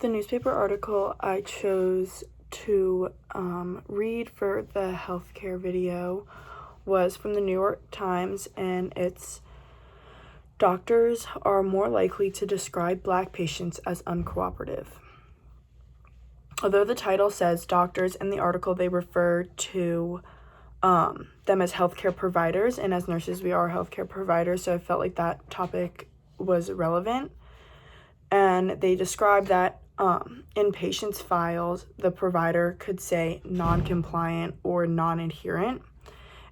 The newspaper article I chose to read for the healthcare video was from the New York Times, and it's doctors are more likely to describe Black patients as uncooperative. Although the title says doctors, in the article they refer to them as healthcare providers, and as nurses we are healthcare providers, so I felt like that topic was relevant. And they describe that in patients' files, the provider could say non-compliant or non-adherent,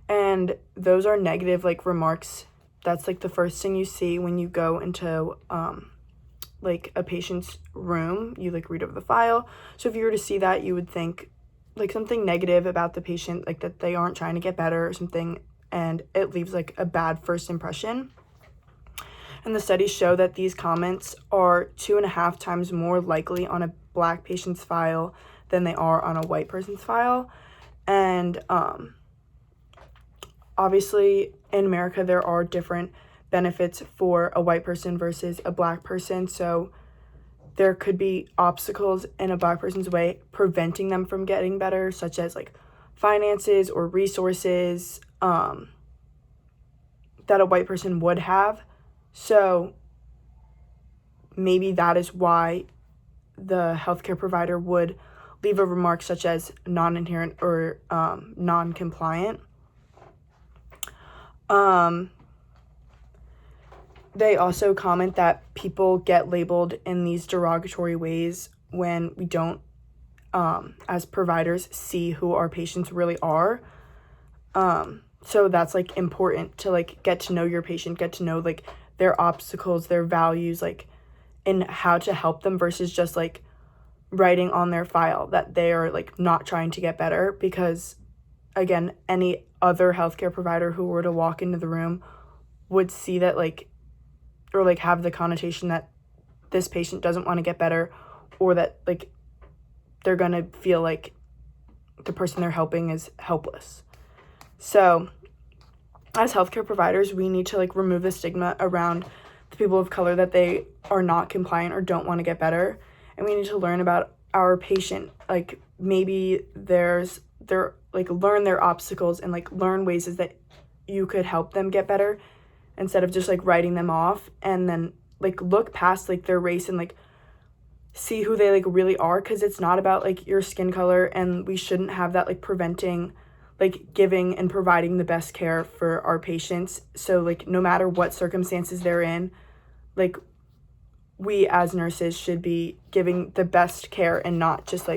and those are negative remarks. That's the first thing you see when you go into a patient's room. You read over the file. So if you were to see that, you would think something negative about the patient, that they aren't trying to get better or something, and it leaves a bad first impression. And the studies show that these comments are 2.5 times more likely on a Black patient's file than they are on a white person's file. And obviously in America there are different benefits for a white person versus a Black person, so there could be obstacles in a Black person's way preventing them from getting better, such as finances or resources that a white person would have. So maybe that is why the healthcare provider would leave a remark such as non-adherent or non-compliant. They also comment that people get labeled in these derogatory ways when we don't, as providers, see who our patients really are. So that's important to get to know your patient, get to know their obstacles, their values, and how to help them, versus just writing on their file that they are not trying to get better. Because again, any other healthcare provider who were to walk into the room would see that or have the connotation that this patient doesn't want to get better, or that they're gonna feel the person they're helping is helpless. So as healthcare providers, we need to remove the stigma around the people of color that they are not compliant or don't want to get better, and we need to learn about our patient. Maybe learn their obstacles and learn ways that you could help them get better, instead of just writing them off, and then look past their race and see who they really are, because it's not about your skin color, and we shouldn't have that preventing giving and providing the best care for our patients. So no matter what circumstances they're in, we as nurses should be giving the best care and not just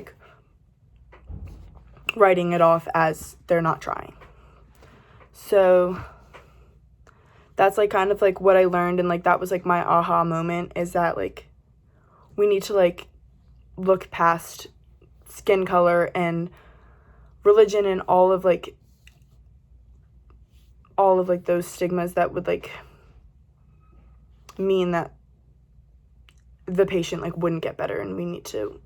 writing it off as they're not trying. So that's kind of what I learned, and that was my aha moment, is that we need to look past skin color and religion and all of those stigmas that would mean that the patient wouldn't get better, and we need to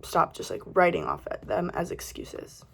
stop just writing off at them as excuses.